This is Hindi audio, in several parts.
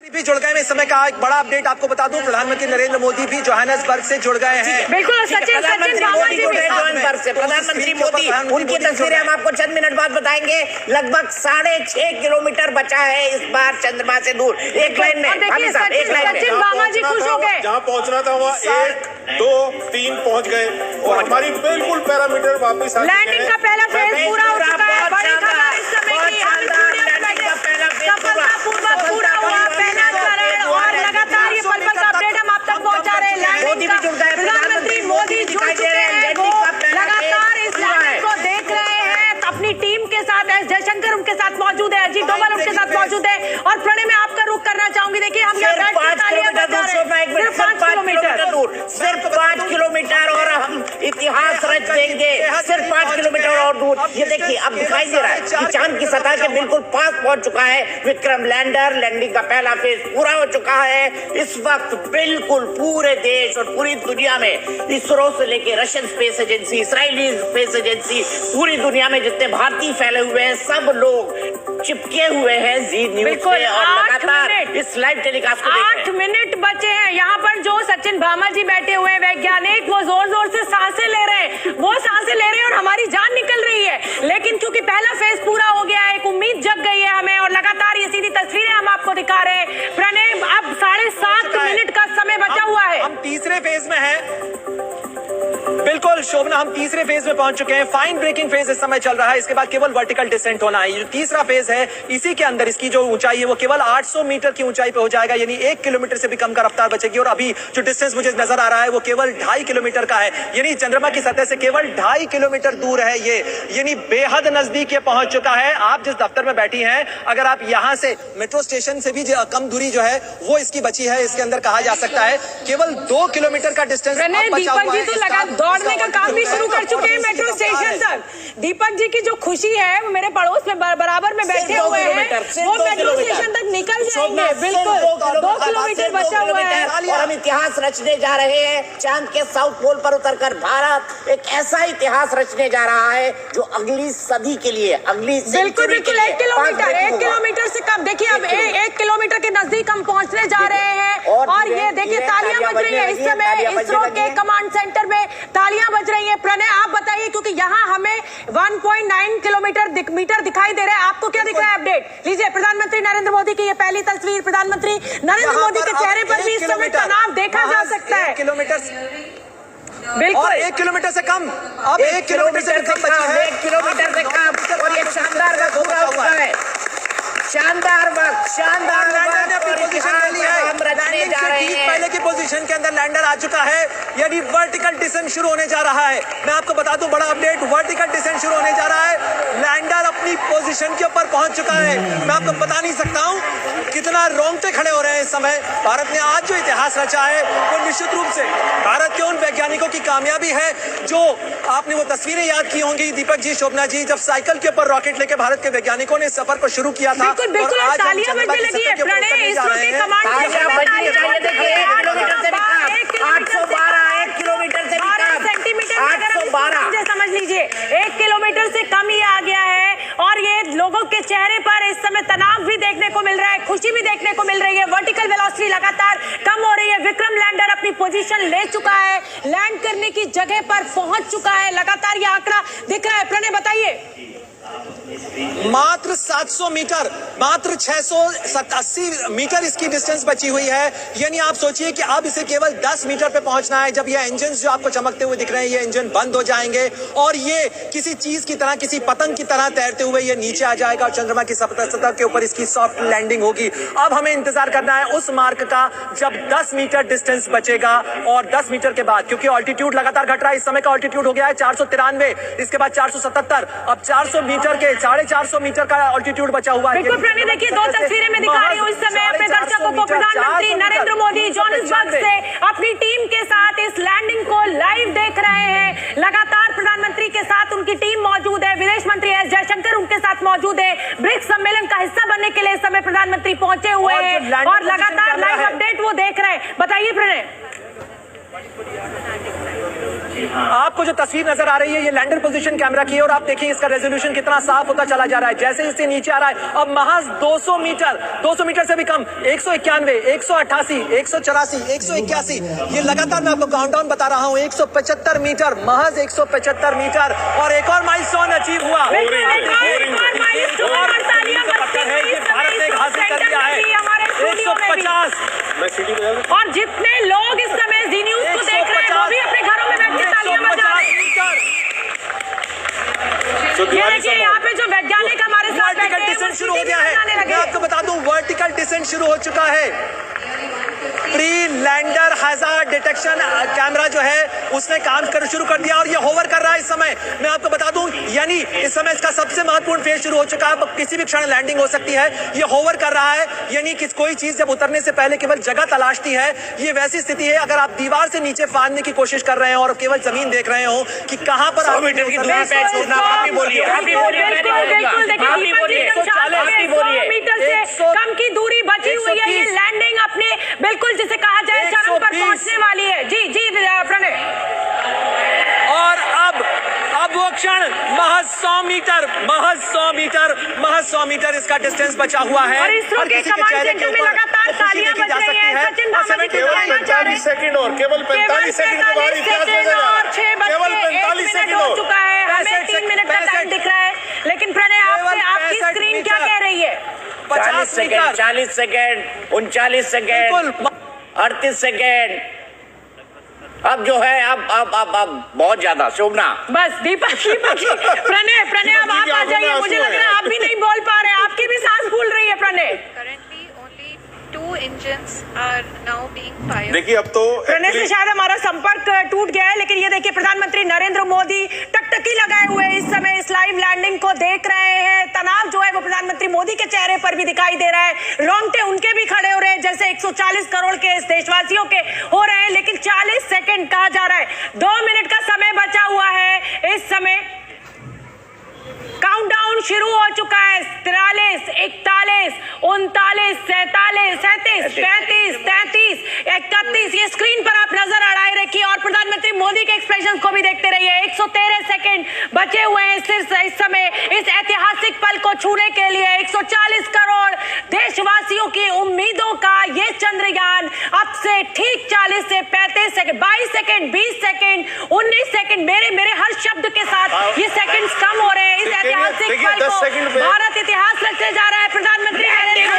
भी जुड़ गए हैं। इस समय का एक बड़ा अपडेट आपको बता दूं, प्रधानमंत्री नरेंद्र मोदी भी जोहान्सबर्ग से जुड़ गए हैं। बिल्कुल प्रधानमंत्री मोदी उनकी तस्वीरें हम आपको चंद मिनट बाद बताएंगे। लगभग 6.5 किलोमीटर बचा है इस बार चंद्रमा से दूर। एक लाइन में सचिन बामा जी खुश हो गए। जहाँ पहुँचना था वहाँ 1, 2, 3 पहुँच गए और हमारी बिल्कुल पैरामीटर वापस लैंडिंग का पहला फेज पूरा हो चुका है। बड़ी खबर इस समय की, सफलतापूर्वक पूरा हुआ पहला चरण और लगातार ये पल पल का अपडेट हम आप तक पहुंचा रहे हैं। लैंडिंग का प्रधानमंत्री मोदी जुड़ चुके हैं, वो लगातार इस लैंडिंग को देख रहे हैं अपनी टीम के साथ। एस जयशंकर उनके साथ मौजूद है, अजीत डोभाल उनके साथ मौजूद है। और प्रणय में आपका रुख करना चाहूंगी। देखिए हम यहाँ बैठ के तालियां बजा रहे हैं। सिर्फ 5 किलोमीटर दूर, सिर्फ 5 किलोमीटर और हम इतिहास रच देंगे। सिर्फ 5 किलोमीटर और दूर। ये देखिए अब दिखाई दे रहा है कि चांद की सतह के बिल्कुल पास पहुंच चुका है विक्रम लैंडर। लैंडिंग का पहला फेज पूरा हो चुका है। इस वक्त बिल्कुल पूरे देश और पूरी दुनिया में इसरो से लेकर Russian space agency, Israeli space agency, पूरी दुनिया में जितने भारतीय फैले हुए हैं सब लोग चिपके हुए हैं जी न्यूज से और लगातार इस लाइव टेलीकास्ट को देख रहे हैं। 8 मिनट बचे हैं। यहाँ पर जो सचिन भामा जी बैठे हुए हैं वैज्ञानिक, वो जोर जोर से सांसें ले रहे हैं, वो सांसें ले रहे हैं और हमारी जान निकल रही है। लेकिन क्योंकि पहला फेज पूरा हो गया है, एक उम्मीद जग गई है हमें और लगातार ये सीधी तस्वीरें हम आपको दिखा रहे हैं। प्रणय अब 7.5 मिनट का समय बचा हुआ है। हम तीसरे फेज में हैं। बिल्कुल शोभना, हम तीसरे फेज में पहुंच चुके हैं। फाइन ब्रेकिंग फेज इस समय चल रहा है। इसके बाद केवल वर्टिकल डिसेंट होना है। ये जो तीसरा फेज है, इसी के अंदर इसकी जो ऊंचाई है वो केवल 800 मीटर की ऊंचाई पे हो जाएगा, यानी 1 किलोमीटर से भी कम का रफ्तार बचेगी। और अभी जो डिस्टेंस मुझे नजर आ रहा है वो केवल 2.5 किलोमीटर का है, यानी चंद्रमा की सतह से केवल 2.5 किलोमीटर दूर है ये, यानी बेहद नजदीक ये पहुंच चुका है। आप जिस दफ्तर में बैठी हैं, अगर आप यहाँ से मेट्रो स्टेशन से भी कम दूरी जो है वो इसकी बची है। इसके अंदर कहा जा सकता है केवल 2 किलोमीटर का डिस्टेंस बचा हुआ है। तो लगा दौड़ने का काम भी शुरू कर चुके हैं मेट्रो स्टेशन तक। दीपक जी की जो खुशी है वो मेरे पड़ोस में बराबर में बैठे हुए हैं, वो मेट्रो स्टेशन तक निकल जाएंगे। बिल्कुल 2 किलोमीटर बचा हुआ है और हम इतिहास रचने जा रहे हैं। चांद के साउथ पोल पर उतरकर भारत एक ऐसा इतिहास रचने जा रहा है जो अगली सदी के लिए, अगली बिल्कुल 1 किलोमीटर से कम। देखिए अब 1 किलोमीटर के नजदीक हम पहुंचने जा रहे हैं और ये देखिए तालियां बज रही है। इस समय इसरो के कमांड सेंटर में तालियां बज रही है। प्रणय आप बताइए, क्योंकि यहाँ हमें 1.9 किलोमीटर दिखाई दे रहा है। आपको क्या दिख रहा है अपडेट? लीजिए प्रधानमंत्री नरेंद्र मोदी की ये पहली तस्वीर। प्रधानमंत्री नरेंद्र मोदी के चेहरे पर भी इस समय तनाव देखा जा सकता है। 1 किलोमीटर बिल्कुल 1 किलोमीटर से कम, अब 1 किलोमीटर से कम बचा है। 1 किलोमीटर से कम और ये शानदार वक्त पूरा हुआ है। शानदार वक्त, शानदार लैंडर ने अपनी पोजीशन ले ली है। हम रचने जा रहे हैं। पहले की पोजीशन के अंदर लैंडर आ चुका है, यानी वर्टिकल डिसेंट शुरू होने जा रहा है। मैं आपको बता दूं बड़ा अपडेट, वर्टिकल डिसेंट शुरू होने जा रहा है। लैंडर अपनी पोजीशन के ऊपर पहुंच चुका है। मैं आपको बता नहीं सकता हूं कितना रोंगटे खड़े हो रहे हैं इस समय। भारत ने आज जो इतिहास रचा है वो निश्चित रूप से भारत के उन वैज्ञानिकों की कामयाबी है जो आपने वो तस्वीरें याद की होंगी, दीपक जी, शोभना जी, जब साइकिल के ऊपर रॉकेट लेकर भारत के वैज्ञानिकों ने सफर को शुरू किया था। बिल्कुल तालियां बजने लगी है। प्रणय इसरो के कमांड सेंटर में 812 1 किलोमीटर से भी कम, सेंटीमीटर 812 समझ लीजिए 1 किलोमीटर से कम ही आ गया है। और ये लोगों के चेहरे पर इस समय तनाव भी देखने को मिल रहा है, खुशी भी देखने को मिल रही है। वर्टिकल वेलोसिटी लगातार कम हो रही है। विक्रम लैंडर अपनी पोजीशन ले चुका है, लैंड करने की जगह पर पहुंच चुका है। लगातार ये आंकड़ा दिख रहा है। प्रणय बताइए। मात्र 700 मीटर, मात्र 680 मीटर इसकी डिस्टेंस बची हुई है। यानी आप सोचिए कि अब इसे केवल 10 मीटर पे पहुंचना है। जब ये इंजन जो आपको चमकते हुए दिख रहे हैं, ये इंजन बंद हो जाएंगे और ये किसी चीज की तरह, किसी पतंग की तरह तैरते हुए ये नीचे आ जाएगा और चंद्रमा की सतह के ऊपर इसकी सॉफ्ट लैंडिंग होगी। अब हमें इंतजार करना है उस मार्क का जब 10 मीटर डिस्टेंस बचेगा और 10 मीटर के बाद, क्योंकि ऑल्टीट्यूड लगातार घट रहा है। इस समय का ऑल्टीट्यूड हो गया है 493, इसके बाद 477, अब 400 मीटर के 450 मीटर का ऑल्टीट्यूड बचा हुआ है। बिल्कुल प्रणय, देखिए 2 तस्वीरें मैं दिखा रही हूँ इस समय अपने दर्शकों को। प्रधानमंत्री नरेंद्र मोदी जोहान्सबर्ग से अपनी टीम के साथ इस लैंडिंग को लाइव देख रहे हैं। लगातार प्रधानमंत्री के साथ उनकी टीम मौजूद है। विदेश मंत्री एस जयशंकर उनके साथ मौजूद है। ब्रिक्स सम्मेलन का हिस्सा बनने के लिए इस समय प्रधानमंत्री पहुंचे हुए हैं और लगातार लाइव अपडेट वो देख रहे हैं। बताइए प्रणय। आपको जो तस्वीर नजर आ रही है ये लैंडर पोजीशन कैमरा की है और आप देखिए इसका रेजोल्यूशन कितना साफ होता चला जा रहा है। जैसे इससे नीचे आ रहा है अब महज 200 मीटर से भी कम, 191, 188, 184, 181, ये लगातार मैं आपको काउंटडाउन बता रहा हूँ। 175 मीटर, महज 175 मीटर और एक और माइलस्टोन अचीव हुआ। भारत ने हासिल कर लिया है 150। और जितने लोग इस समय जी न्यूज को देख रहे हैं वो भी अपने घरों में बैठ के तालियां बजा रहे हैं। ये देखिए यहाँ पे जो वैज्ञानिक हमारे साथ वर्टिकल डिसेंट शुरू हो गया है। मैं आपको बता दूं वर्टिकल डिसेंट शुरू हो चुका है। Pre lander hazard detection camera जो है उसने काम शुरू कर दिया और ये होवर कर रहा है इस समय। मैं आपको बता दूं यानी इस समय इसका सबसे महत्वपूर्ण फेज शुरू हो चुका है। किसी भी क्षण लैंडिंग हो सकती है। ये होवर कर रहा है यानी कि कोई चीज जब उतरने से पहले केवल जगह तलाशती है। ये वैसी स्थिति है अगर आप दीवार से नीचे फाड़ने की कोशिश कर रहे हैं और केवल जमीन देख रहे हो कि कहां पर आप मीटर की दूरी पे छोड़ना। आप ही बोलिए, आप ही बोलिए, मीटर से कम की दूरी बची हुई है। ये लैंडिंग अपने बिल्कुल जिसे कहा जाए चरम पर पहुंचने वाली है। जी प्रणय। और अब वो क्षण महज 100 मीटर इसका डिस्टेंस बचा हुआ है। और इसरो के कमांड सेंटर में लगातार तालियां बज रही हैं। सचिन भामा जी 45 सेकंड और केवल 45 सेकंड के बाद इतिहास और 6 केवल 45 सेकंड हो चुका है। हमें 3 मिनट का टाइम दिख रहा है लेकिन प्रणय आपकी स्क्रीन क्या कह रही है? 50 सेकंड, 40 सेकंड, 39 सेकंड, 38 सेकंड। अब जो है अब बहुत ज्यादा शोभना। बस दीपक जी प्रणय अब आप आ जाइए। मुझे लग रहा है आप भी नहीं बोल पा रहे, आपकी भी सांस फूल रही है Pranay. Currently, only 2 engines are now being fired. देखिए अब तो प्रणय से शायद हमारा संपर्क टूट गया है लेकिन ये देखिए प्रधानमंत्री नरेंद्र मोदी टकटकी लगाए हुए इस समय इस लाइव लैंडिंग को देख रहे हैं। तनाव जो है वो प्रधानमंत्री मोदी के चेहरे पर भी दिखाई दे रहा है। रोंगटे उनके भी खड़े हो रहे हैं जैसे 140 करोड़ के इस देशवासियों के हो रहे हैं। लेकिन 40 सेकंड कहा जा रहा है, 2 मिनट का समय बचा हुआ है। इस समय काउंटडाउन शुरू हो चुका है। 43, 41, 39, 47, 37, 35, 33, 31। ये स्क्रीन पर आप नजर अड़ाए रखिए और प्रधानमंत्री मोदी के एक्सप्रेशंस को भी देखते रहिए। 113 सेकंड बचे हुए हैं सिर्फ इस समय इस ऐतिहासिक पल को छूने के लिए। 140 करोड़ देशवासियों की उम्मीदों का ये चंद्रयान अब से ठीक 40 से 35 सेकंड, 22 सेकंड, 20 सेकंड, 19 सेकंड, मेरे हर शब्द के साथ ये सेकंड्स कम हो रहे हैं। इस ऐतिहासिक पल को भारत इतिहास रचने जा रहा है। प्रधानमंत्री लैंडिंग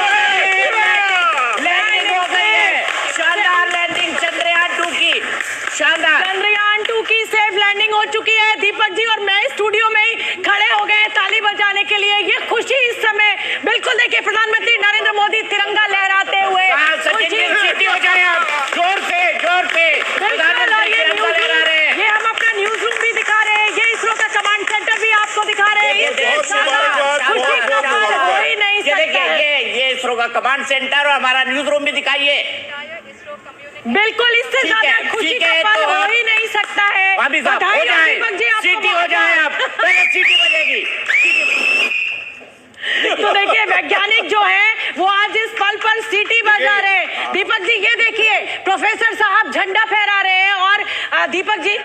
हो गई है, शानदार लैंडिंग चंद्रयान 2 की, शानदार चंद्रयान 2 की सेफ लैंडिंग हो चुकी है। दीपक जी और मैं स्टूडियो में ही खड़े हो गए ताली बजाने के लिए। ये खुशी इस समय बिल्कुल देखिए प्रधानमंत्री नरेंद्र मोदी तिरंगा लहराते हुए सीटी हो जाए आप जोर से ये हम अपना न्यूज रूम भी दिखा रहे हैं। ये इसरो का कमांड सेंटर भी आपको दिखा रहे हैं। ये इसरो का कमांड सेंटर और हमारा न्यूज रूम भी दिखाइए। Entire ISRO community. बिल्कुल इससे ज्यादा खुशी का पल हो ही नहीं सकता है। भाभी साहब हो जाए, सीटी हो जाए आप, पहले सीटी बजेगी। तो देखिए वैज्ञानिक जो है वो आज इस पल पर सीटी बजा रहे हैं। दीपक जी ये देखिए प्रोफेसर साहब झंडा फहरा रहे हैं और दीपक जी